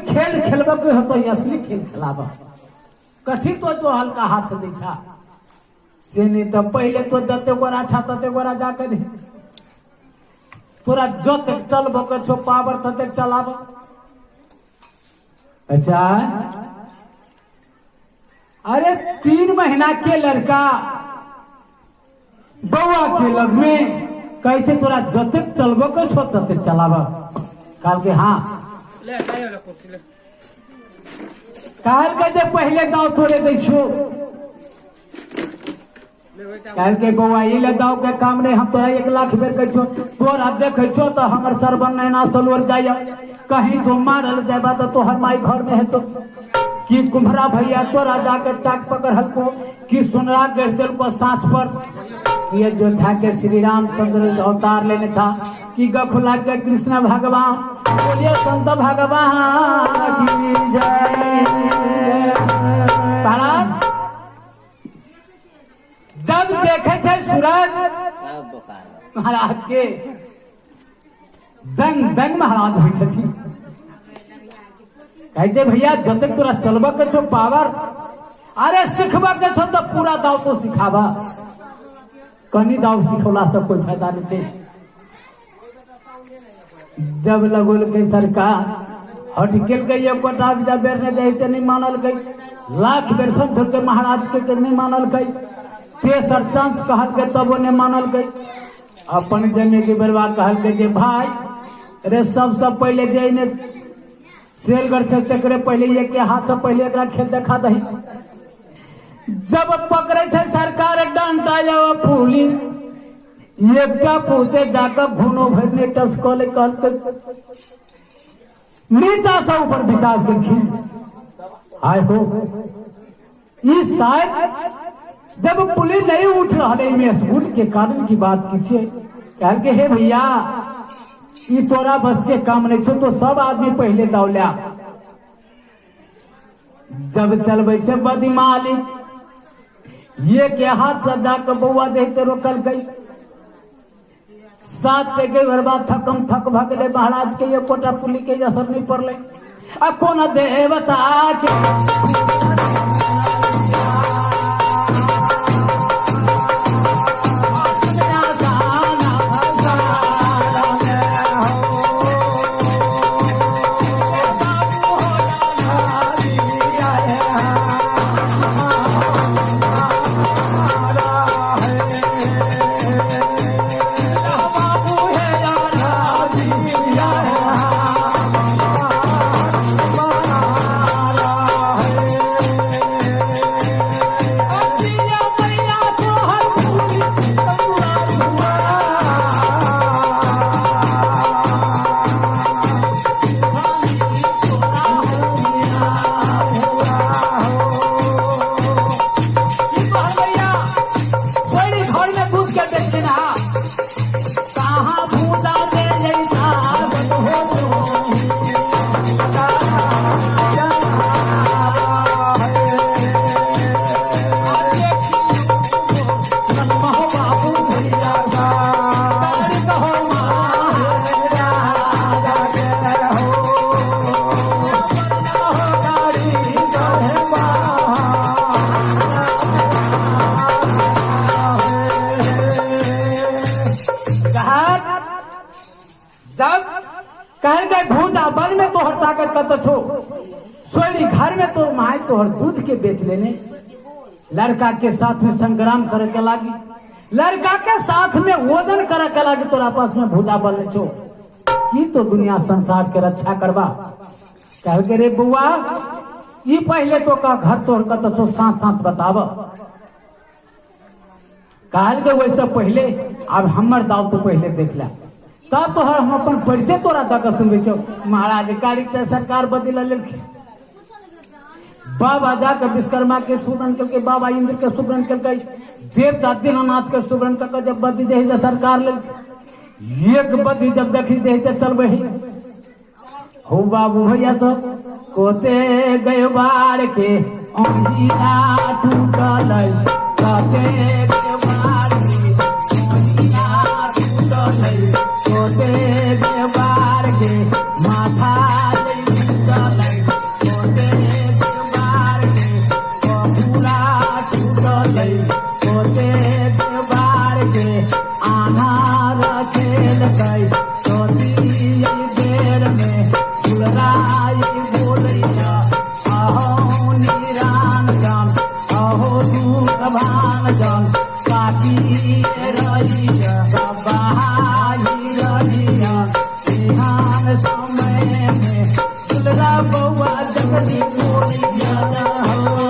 खेल खेलब के हो तो असली खेल खेलाब कथी तो जो हल्का हाथ से देखा से नहीं तो पहले तो जते गोरा अच्छा तते गोरा जाके दे तोरा जो तक चलब के छो पावर तते चलाब। अच्छा अरे 3 महीना के लड़का बउआ के लग में कैसे तोरा जते चलबो के छो तते चलाब। काल के हाँ काल के जे पहले दाव थोड़े दै छो काल के बउआ ले दाव के काम नहीं हम तोरा 1 लाख बेर कह छो तोरा देखे छो तो हमर सरबन नैना सलवर जाय कहीं तो मारल जाबा तो तोहर माई घर में है तो कि कुम्हरा भैया तोरा जाकर चाक पकड़ हल्को कि सुनरा गिर दिल को सांच पर ये जो था के श्री रामचंद्र अवतार लेने था कि गखुला के कृष्ण भगवान बोलिए संत भगवान की जय। जब देखे थे सूरज महाराज के दंग दंग महाराज हुई थी कहते भैया जब तक तोरा चलबा के छो पावर अरे सिखबा के छो तो पूरा दाव तो सिखावा कनी दाव सिखौला से कोई फायदा नहीं थे। जब लगोल के सरकार हटकेल गई कोटा जब बेर ने जाए नहीं मानल गई लाख बेर समझ के महाराज के नहीं मानल गई तेसर चांस कहल के तब ने मानल गई अपन जमे के बेरवा कहल के भाई अरे सब पहले जे ने सेलगढ़ से तकरे पहले ये के हाथ से पहले एकरा खेल देखा दही जब पकड़े छे सरकार डंटा जाओ फूली एकटा पूते जाकर घुनो भरने टसकोले कहते नीचा से ऊपर विचार देखी आए हो ये शायद जब पुलिस नहीं उठ रहा में स्कूल के कारण की बात कीजिए कह के हे भैया ये तोरा बस के काम नहीं छो तो सब आदमी पहले दौड़ा जब चलबे छे बदी मालिक ये के हाथ से जाकर बउआ देते रोकल गई 7 से गई घर बाद थकम थक भगले महाराज के ये कोटा पुली के असर नहीं पड़ले अब कौन देवता के बल में तो हटा कर कत छो सोली घर में तो माई तो हर दूध के बेच लेने लड़का के साथ में संग्राम करे के लागी लड़का के साथ में वजन करे के लागी तोरा पास में भूजा बल छो की तो दुनिया संसार के रक्षा करवा कह के रे बुआ ये पहले तो का घर तोड़ कत छो साथ साथ बताव कहल के वैसे पहले अब हमर दाव तो पहले देख ला तब तो हम अपन परिचय तोरा तक सुनबे छो महाराज कारी से सरकार बदला ले बाबा जाकर विश्वकर्मा के सुब्रन के बाबा इंद्र के सुब्रन के देवता दीनानाथ के सुब्रन के जब बदी दे सरकार ले एक बदी जब देखी दे चल बही हो बाबू भैया सब कोते गए बार के ओहिया टूटल कोते गए बार के ओहिया टूटल कोते गए बार के माथा टूटल गई सोते बार के आनार खेल गई सोती बेर में दुलराई बोलिया अहो निरान जान अहो दूर भान जान काकी रहिया बहाई रहिया बिहान समय में दुलरा बउआ जगदी बोलिया हो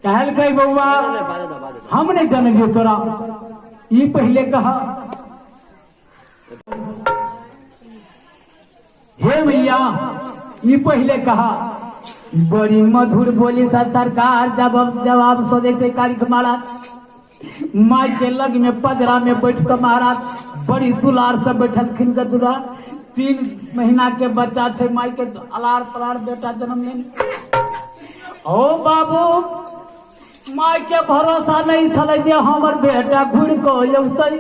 कहल गई बउआ हमने जनलियो तोरा ई पहले कहा हे मैया ई पहले कहा बड़ी मधुर बोली सा सरकार जवाब स्वदेशी कार्यक्रम महाराज माई के लग में पजरा में बैठ कर महाराज बड़ी दुलार से बैठल खिन कर दुलार 3 महीना के बच्चा छे माई के अलार पलार बेटा जन्म लेने ओ बाबू माई के भरोसा नहीं छले जे हमर बेटा घुर को औतै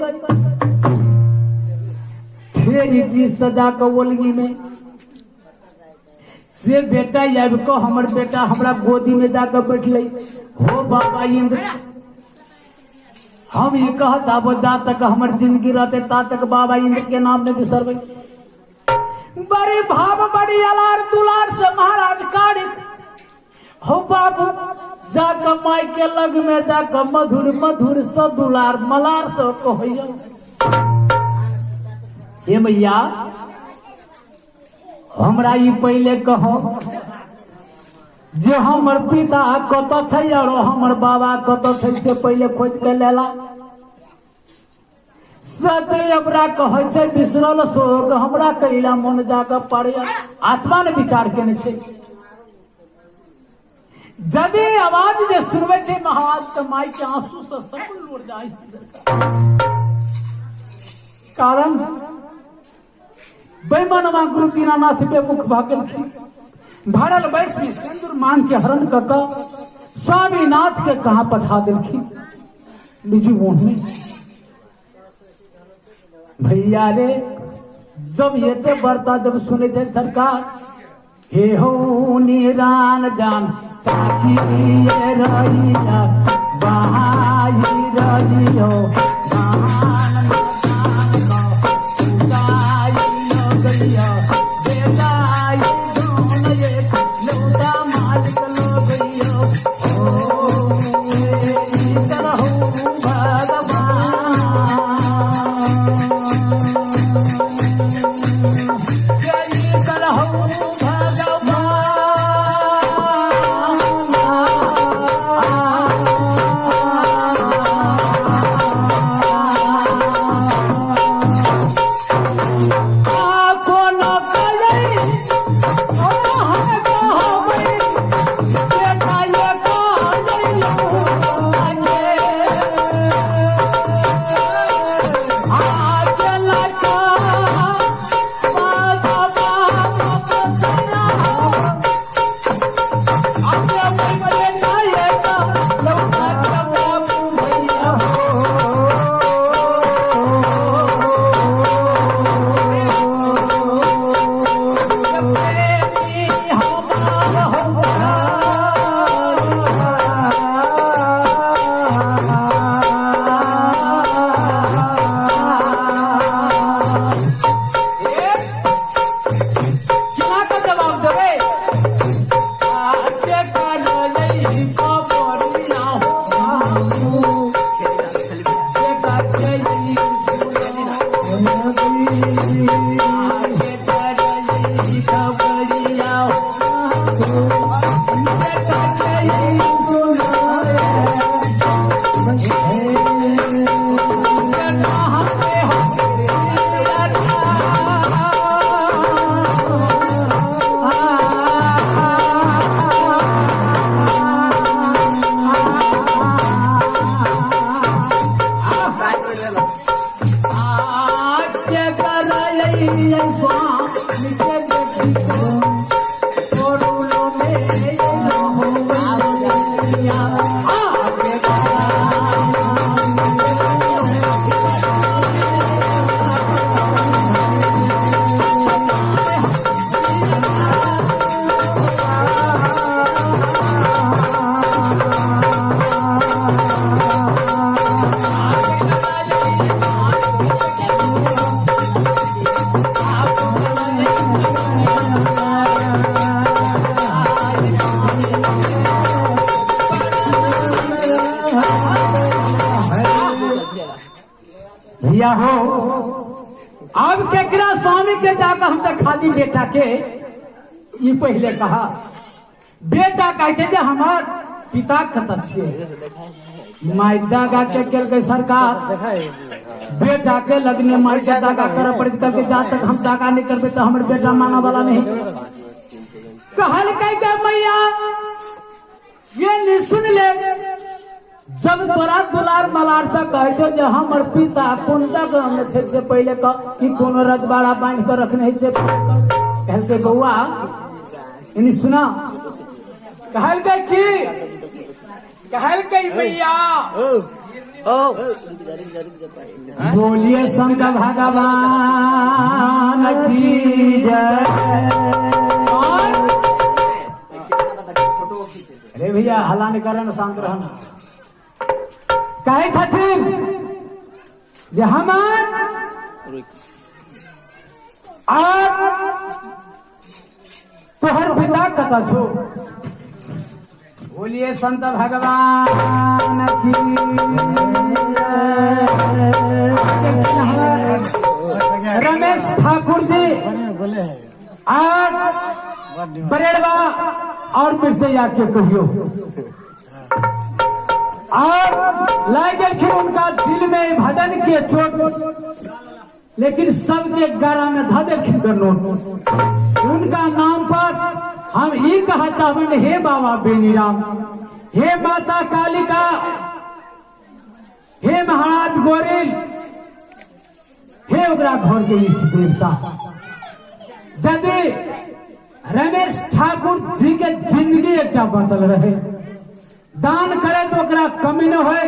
फेरी डी सजा के ओलगी में से बेटा आबि को हमर बेटा हमरा गोदी में जाकर बैठले हो बाबा इंद्र हम ये कहत आबो जा तक हमर जिंदगी रहते ता तक बाबा इंद्र के नाम में बिसरबै बड़ी भाव बड़ी अलार दुलार से महाराज कारिक हो बाबू जाकर माई के लग में जाकर मधुर मधुर स दुलार मलार से कहियो हे मैया हमरा ई पहले कहो जे हमर पिता कत छै और हमर बाबा कत छै से पहले खोज के लेला सते हमरा कहै छै बिसरल शोक हमरा कहिला मन जाकर पड़े आत्मा ने विचार केने छै जदे आवाज जे सुनबे छै महाराज त माई के आंसू से सब लौट जाय कारण बेमनवा गुरु दीनानाथ बेमुख भागल भरल बैस में सिंदूर मांग के हरण कर स्वामीनाथ के कहा पठा दिलखी निजी मोह में भैया रे जब ये ते बरता जब सुने थे सरकार हे हो निरान जान साखी ये रहिया बहाई रहियो बहान गैया बेगाई धोन ये लौटा मालिक लो गैया ओ ईश्वर हो भगवान जय ईश्वर हो भगवान भैया हो अब केकरा स्वामी के जाकर हम तक खाली बेटा के ये पहले कहा बेटा कहते जे हमार पिता खतर से माई दागा के सरकार बेटा के लगने माई के दागा कर पड़ के जा तक हम दागा नहीं करबे तो हमारे बेटा माना वाला नहीं कहल कह मैया ये नहीं सुन ले जब तोरा दुलार मलार से कहे जो हमर पिता कुंडा में से पहले कि कोनो रजबाड़ा बांध कर रखने से कहल के बउआ इन्हीं सुना कहल के भैया बोलिए शंकर भगवान की जय। अरे भैया हल्ला नहीं करना शांत रहना कहे छथिन जे हमार और तोहर पिता कता छो बोलिए संत भगवान की रमेश ठाकुर जी और बरेड़वा और मिर्चैया के कहियो और लाई गए उनका दिल में भजन के चोट लेकिन सबके गारा में धा देखे नोट उनका नाम पर हम ही कहा चाहते हे बाबा बेनीराम हे माता कालिका हे महाराज गोरिल हे ओकरा घर के इष्ट देवता यदि रमेश ठाकुर जी के जिंदगी एक बचल रहे दान करे तो ओकरा कमी न होए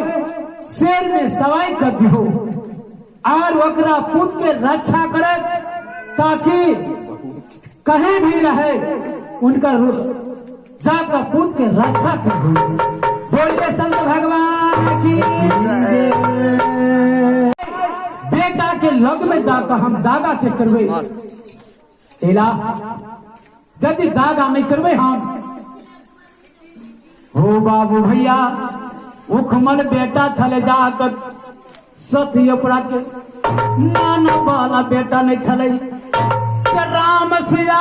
शेर में सवाई कर दियो और ओकरा पुत्र के रक्षा करे ताकि कहीं भी रहे उनका जाकर पुत्र के रक्षा कर दो। बोलिए संत भगवान की बेटा के लग में जाकर हम दागा के करवे एला यदि दागा नहीं करवे हम हो बाबू भैया उखमल बेटा चले जाकर सती अपना के नाना वाला बेटा नहीं चले राम सिया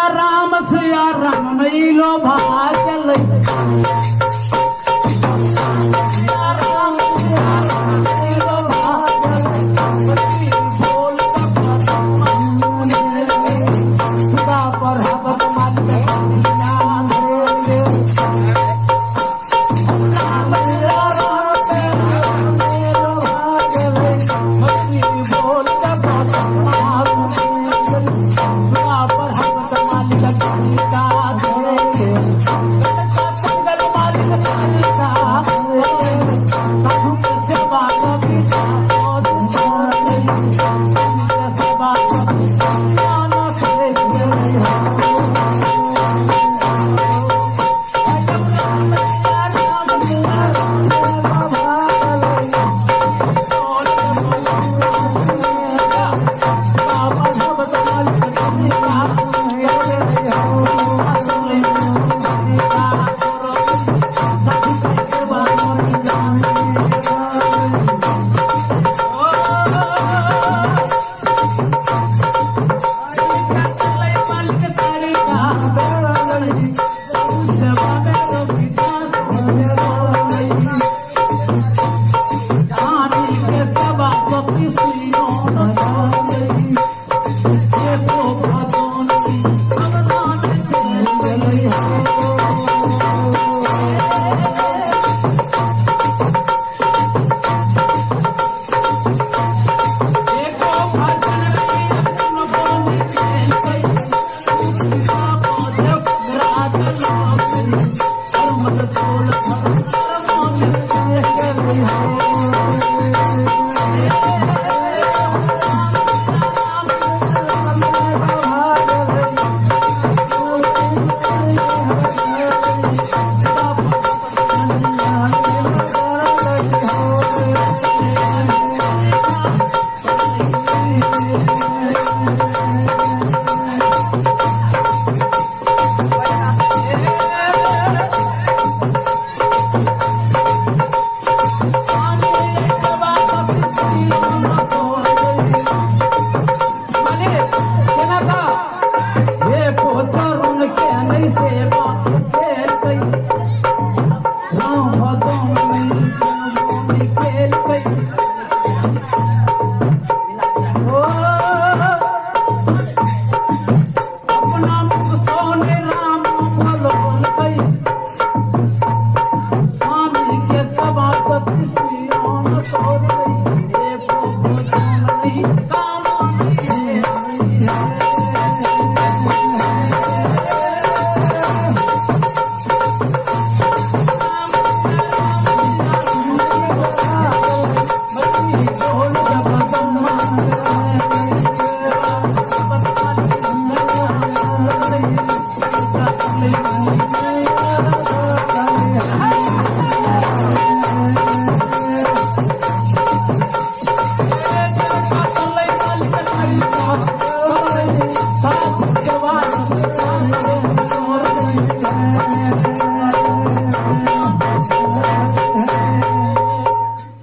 राम नहीं लो भाग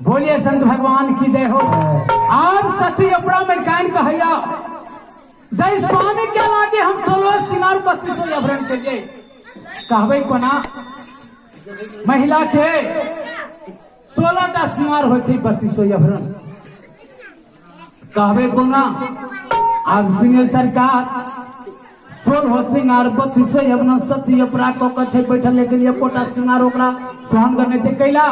बोलिए संत भगवान की जय हो। आज सती अपना में कान कहैया जय स्वामी के लागे हम 16 श्रृंगार 32 आभरण करिए कहबे कोना महिला के 16टा श्रृंगार हो 32 आभरण कहबे कोना। अब सुनिए सरकार 16 श्रृंगार 32 आभरण सती अपना को कथे बैठल लेके लिए कोटा श्रृंगार ओकरा सोहन करने से कैला।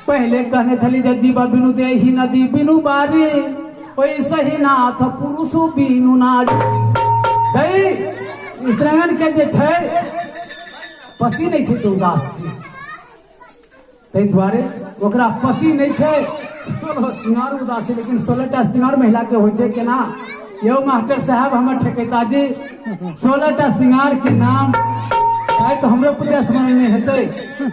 पहले कहने चली जे जीवा बिनु दे ही नदी बिनु बारी वैसे ही नाथ पुरुषो बिनु नारी। स्त्रीगण के जे छै पति नहीं छै तो उदास ताहि दुआरे ओकरा पति नहीं छै 16 श्रृंगार उदास है। लेकिन 16टा श्रृंगार महिला के हो छै केना यो मास्टर साहब हमर ठेकेता जी 16टा श्रृंगार के नाम तो हमरो पूरा स्मरण नहीं हेतै।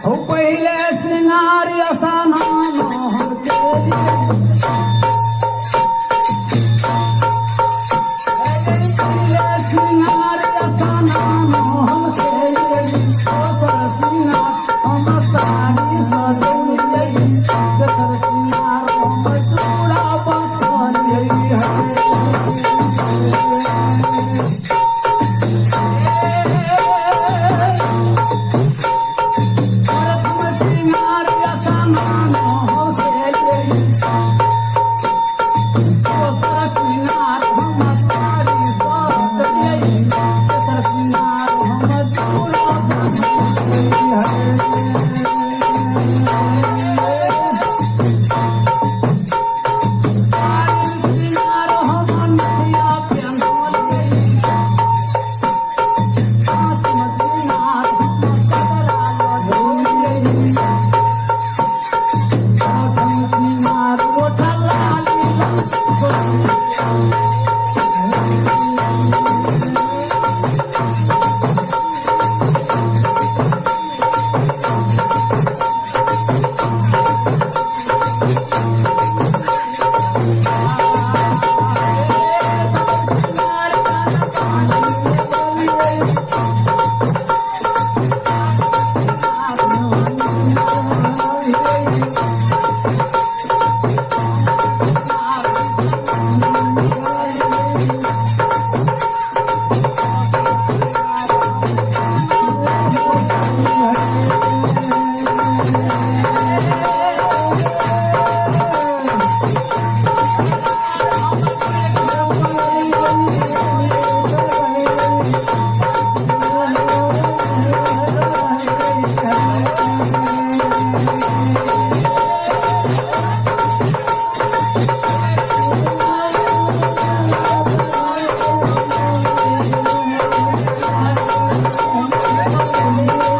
हो पहले श्रृंगार असाना मोहन पहले श्रृंगार असाना मोहन हम सारी सजनी श्रृंगार हम चूड़ा Thank you.